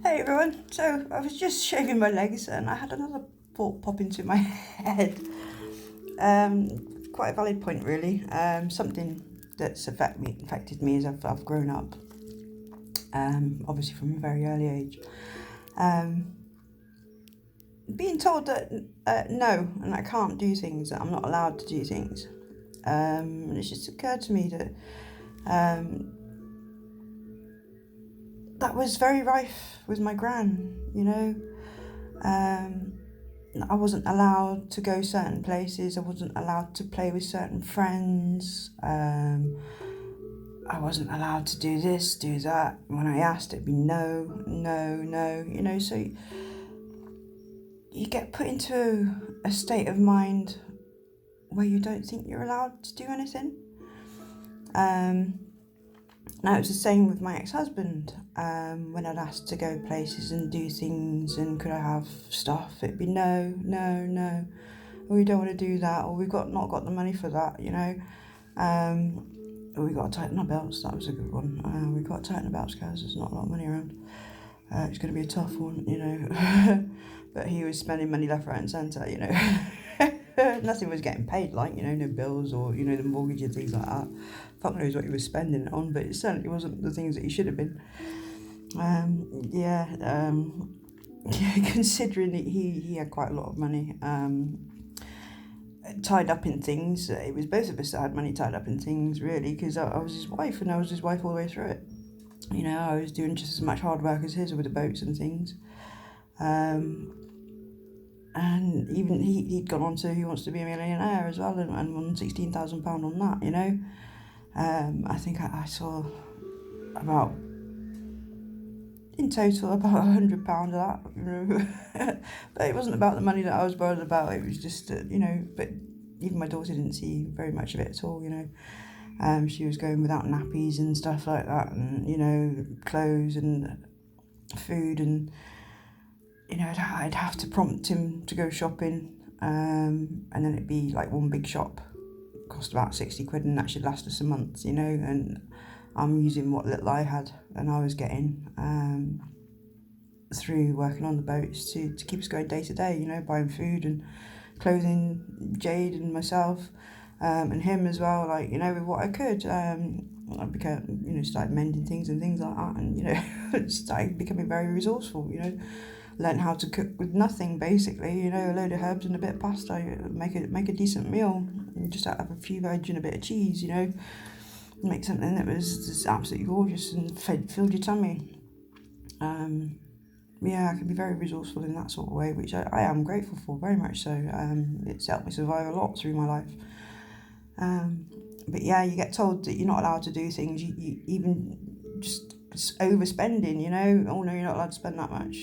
Hey everyone, so I was just shaving my legs and I had another thought pop into my head. Quite a valid point really. Something that's affected me as I've grown up, obviously from a very early age. Being told that no, and I can't do things, that I'm not allowed to do things. And it's just occurred to me that that was very rife with my gran, I wasn't allowed to go certain places. I wasn't allowed to play with certain friends. I wasn't allowed to do this, do that. When I asked, it'd be no, no, no. So you get put into a state of mind where you don't think you're allowed to do anything. Now, it was the same with my ex-husband. When I'd asked to go places and do things and could I have stuff, it'd be no, no, no. We don't want to do that, or we've not got the money for that, Or we got to tighten our belts. That was a good one. We've got to tighten our belts because there's not a lot of money around. It's going to be a tough one, But he was spending money left, right and centre, Nothing was getting paid, no bills or, the mortgage and things like that. Fuck knows what he was spending it on, but it certainly wasn't the things that he should have been. Considering that he had quite a lot of money tied up in things. It was both of us that had money tied up in things, really, because I was his wife and I was his wife all the way through it. I was doing just as much hard work as his with the boats and things. And even he'd gone on to Who Wants to Be a Millionaire as well and won £16,000 on that, I think I saw about, in total, about £100 of that, But it wasn't about the money that I was bothered about. It was just, but even my daughter didn't see very much of it at all, She was going without nappies and stuff like that and, clothes and food and, I'd have to prompt him to go shopping, and then it'd be like one big shop, cost about 60 quid, and that should last us a month, and I'm using what little I had and I was getting through working on the boats to keep us going day to day, buying food and clothing Jade and myself, and him as well, with what I could. I became, started mending things and things like that, and, started becoming very resourceful, Learned how to cook with nothing, basically, a load of herbs and a bit of pasta, make a decent meal, and just have a few veg and a bit of cheese, make something that was just absolutely gorgeous and filled your tummy. I can be very resourceful in that sort of way, which I am grateful for, very much so. It's helped me survive a lot through my life. But yeah, you get told that you're not allowed to do things, you even just overspending, oh no, you're not allowed to spend that much,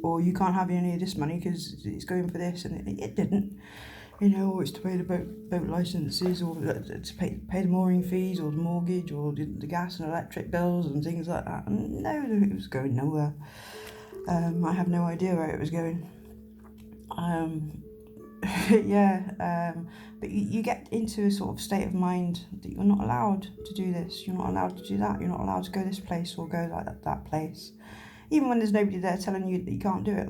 or you can't have any of this money because it's going for this, and it didn't, or it's to pay the boat licenses, or to pay the mooring fees, or the mortgage, or the gas and electric bills and things like that. And no, it was going nowhere. I have no idea where it was going. But you get into a sort of state of mind that you're not allowed to do this, you're not allowed to do that, you're not allowed to go this place or go like that place, even when there's nobody there telling you that you can't do it.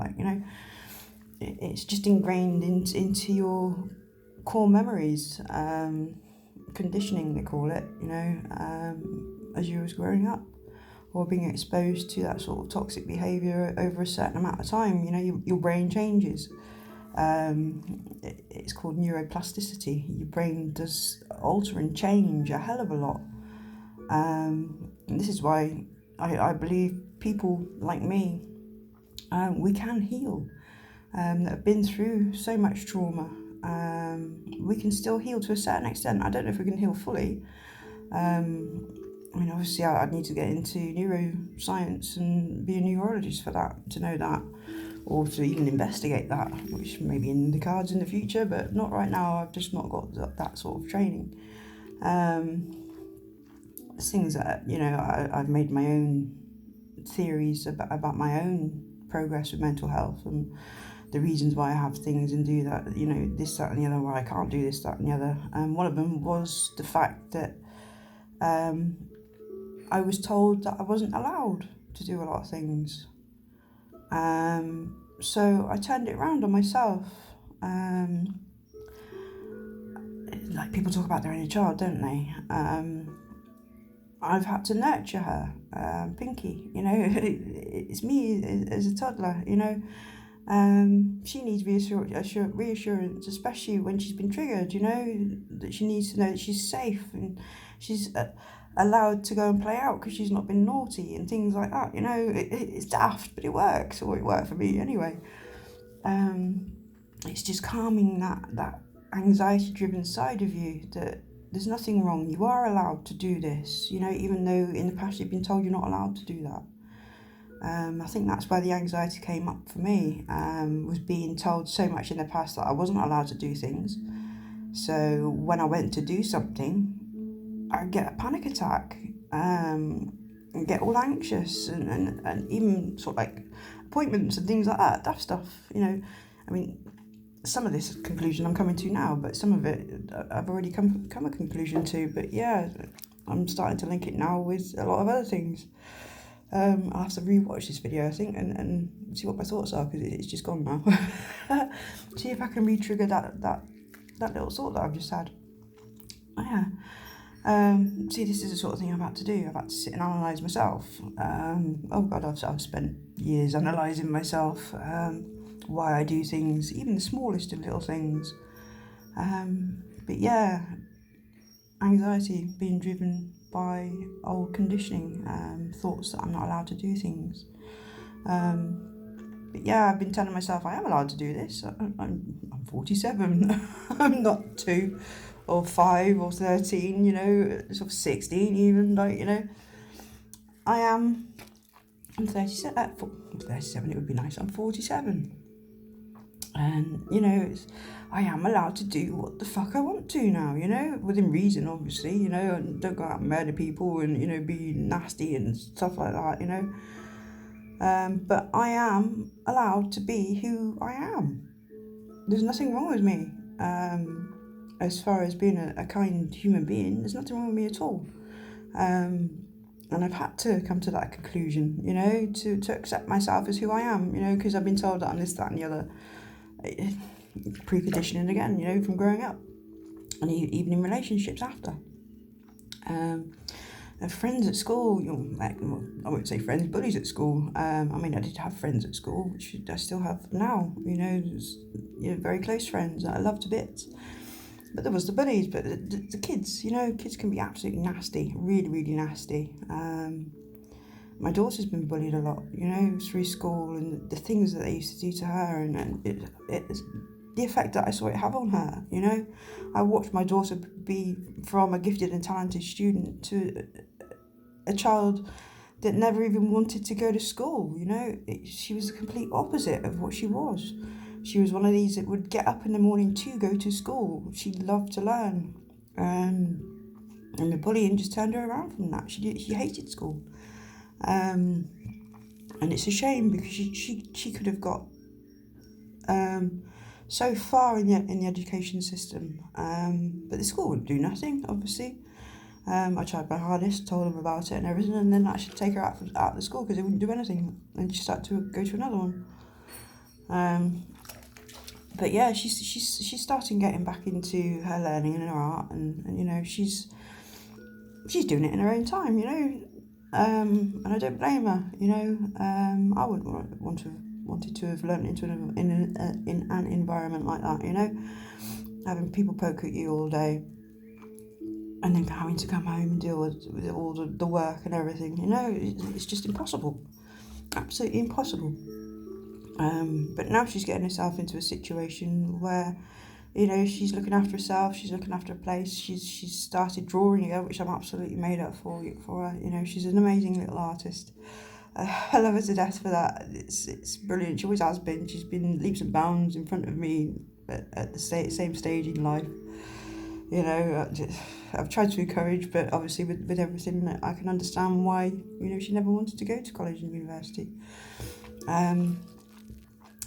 It's just ingrained into your core memories, conditioning they call it, as you was growing up, or being exposed to that sort of toxic behaviour over a certain amount of time. Your brain changes. It's called neuroplasticity. Your brain does alter and change a hell of a lot. And this is why I believe people like me, we can heal, that have been through so much trauma. We can still heal to a certain extent. I don't know if we can heal fully. Obviously I'd need to get into neuroscience and be a neurologist for that, to know that, or to even investigate that, which may be in the cards in the future, but not right now. I've just not got that sort of training. Things that, I've made my own theories about my own progress with mental health and the reasons why I have things and do that, this, that and the other, why I can't do this, that and the other. One of them was the fact that I was told that I wasn't allowed to do a lot of things. So I turned it around on myself. Like people talk about their inner child, don't they? I've had to nurture her, Pinky. It's me as a toddler. She needs reassurance, especially when she's been triggered. That she needs to know that she's safe and she's allowed to go and play out because she's not been naughty and things like that. It's daft, but it works, or it worked for me anyway. It's just calming that anxiety-driven side of you, that there's nothing wrong. You are allowed to do this, even though in the past you've been told you're not allowed to do that. I think that's where the anxiety came up for me, was being told so much in the past that I wasn't allowed to do things. So when I went to do something, I'd get a panic attack, and get all anxious, and even sort of like appointments and things like that stuff. Some of this conclusion I'm coming to now, but some of it I've already come a conclusion to. But yeah, I'm starting to link it now with a lot of other things. I'll have to rewatch this video, I think, and see what my thoughts are, because it's just gone now. See if I can re-trigger that little thought that I've just had. Oh, yeah. See, this is the sort of thing I've had to do. I've had to sit and analyse myself. Oh God, I've spent years analysing myself, why I do things, even the smallest of little things. But yeah, anxiety being driven by old conditioning, thoughts that I'm not allowed to do things. But yeah, I've been telling myself I am allowed to do this. I'm 47. I'm not 2 or 5 or 13, sort of 16 even, I am. I'm 37. 37, it would be nice. I'm 47. And, I am allowed to do what the fuck I want to now, within reason, obviously, and don't go out and murder people and, be nasty and stuff like that, But I am allowed to be who I am. There's nothing wrong with me. As far as being a kind human being, there's nothing wrong with me at all. And I've had to come to that conclusion, to accept myself as who I am, because I've been told that I'm this, that and the other. Preconditioning again, from growing up, and even in relationships after. Friends at school, I won't say friends, buddies at school. I did have friends at school, which I still have now, very close friends that I love to bits. But there was the buddies, but the kids, kids can be absolutely nasty, really, really nasty. My daughter's been bullied a lot, through school, and the things that they used to do to her, and it's the effect that I saw it have on her, I watched my daughter be from a gifted and talented student to a child that never even wanted to go to school, she was the complete opposite of what she was. She was one of these that would get up in the morning to go to school. She loved to learn, and the bullying just turned her around from that. She hated school. And it's a shame, because she could have got so far in the education system, but the school would do nothing, obviously. I tried my hardest, told them about it and everything, and then I should take her out of the school because they wouldn't do anything, and she started to go to another one. But yeah, she's starting getting back into her learning and her art, and she's doing it in her own time, and I don't blame her, I wouldn't wanted to have learned in an environment like that, having people poke at you all day, and then having to come home and deal with all the work and everything, it's just impossible, absolutely impossible. But now she's getting herself into a situation where, she's looking after herself, she's looking after a place, she's started drawing again, which I'm absolutely made up for her. She's an amazing little artist. I love her to death for that. It's brilliant. She always has been. She's been leaps and bounds in front of me at the same stage in life. I've tried to encourage, but obviously with everything, I can understand why, she never wanted to go to college and university.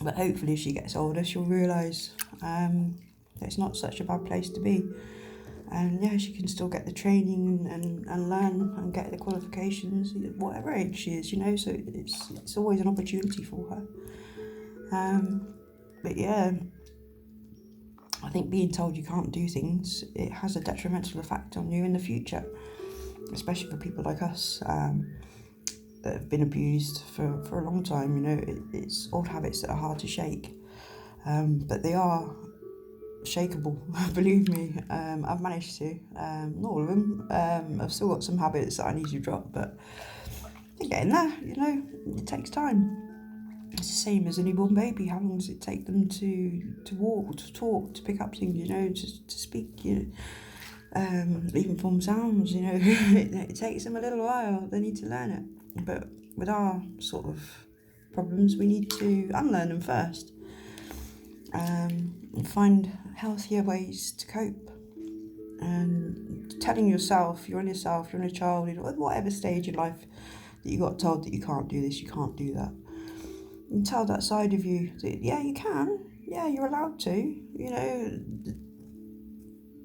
But hopefully as she gets older, she'll realise that it's not such a bad place to be. And yeah, she can still get the training and learn and get the qualifications, whatever age she is, so it's always an opportunity for her. But yeah, I think being told you can't do things, it has a detrimental effect on you in the future, especially for people like us that have been abused for a long time. It's old habits that are hard to shake, but they are shakeable. Believe me. I've managed to, not all of them. I've still got some habits that I need to drop, but they're getting there. It takes time. It's the same as a newborn baby. How long does it take them to walk, to talk, to pick up things, to speak, even form sounds, it takes them a little while. They need to learn it. But with our sort of problems, we need to unlearn them first, and find healthier ways to cope. And telling yourself, you're on a child, whatever stage in life that you got told that you can't do this, you can't do that. And tell that side of you that, yeah, you can, yeah, you're allowed to,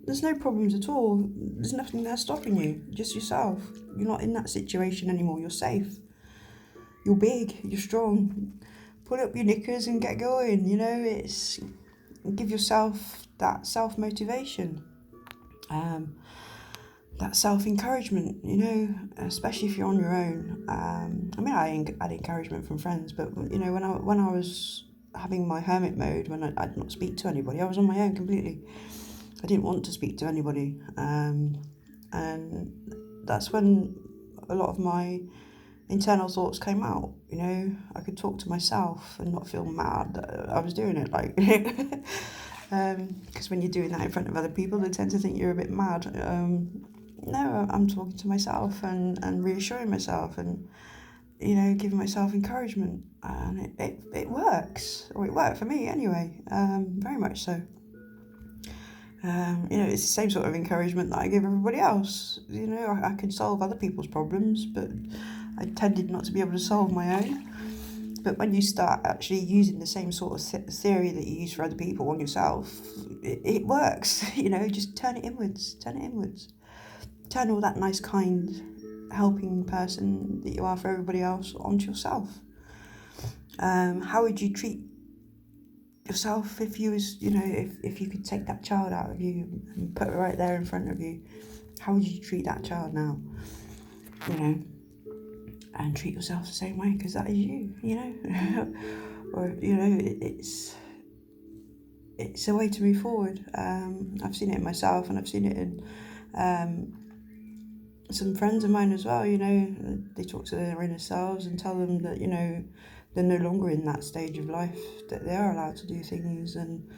there's no problems at all. There's nothing there stopping you, just yourself. You're not in that situation anymore, you're safe. You're big, you're strong. Pull up your knickers and get going, give yourself that self-motivation. That self-encouragement, especially if you're on your own. I had encouragement from friends, but when I was having my hermit mode, when I'd not speak to anybody, I was on my own completely. I didn't want to speak to anybody, and that's when a lot of my internal thoughts came out. I could talk to myself and not feel mad that I was doing it, because when you're doing that in front of other people, they tend to think you're a bit mad. No, I'm talking to myself and reassuring myself and, giving myself encouragement. And it works, or it worked for me anyway, very much so. It's the same sort of encouragement that I give everybody else. I can solve other people's problems, but I tended not to be able to solve my own. But when you start actually using the same sort of theory that you use for other people on yourself, it works. Just turn it inwards. Turn all that nice, kind, helping person that you are for everybody else onto yourself. How would you treat yourself if you was, if you could take that child out of you and put it right there in front of you? How would you treat that child now? And treat yourself the same way, because that is you, or it's a way to move forward. I've seen it in myself, and I've seen it in some friends of mine as well. They talk to their inner selves and tell them that they're no longer in that stage of life, that they are allowed to do things, and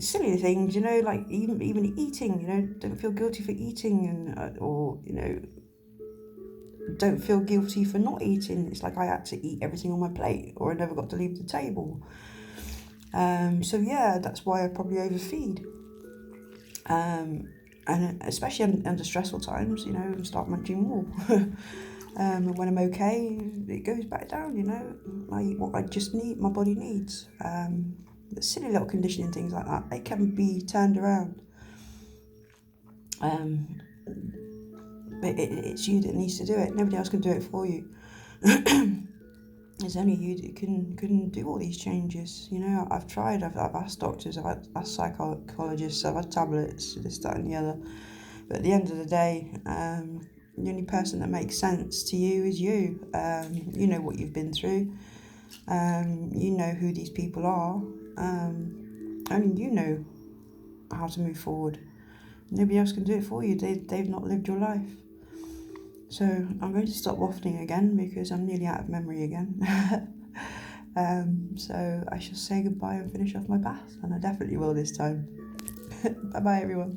silly things, like even eating. Don't feel guilty for eating, and or don't feel guilty for not eating. It's like I had to eat everything on my plate, or I never got to leave the table. So yeah, that's why I probably overfeed. And especially under stressful times, start munching more. And when I'm okay, it goes back down. I eat what I just need, my body needs. Silly little conditioning things like that, they can be turned around. But it's you that needs to do it. Nobody else can do it for you. It's only you that can do all these changes. I've tried. I've asked doctors. I've asked psychologists. I've had tablets, this, that, and the other. But at the end of the day, the only person that makes sense to you is you. You know what you've been through. You know who these people are. Only you know how to move forward. Nobody else can do it for you. They've not lived your life. So I'm going to stop waffling again, because I'm nearly out of memory again. So I shall say goodbye and finish off my bath, and I definitely will this time. Bye bye everyone.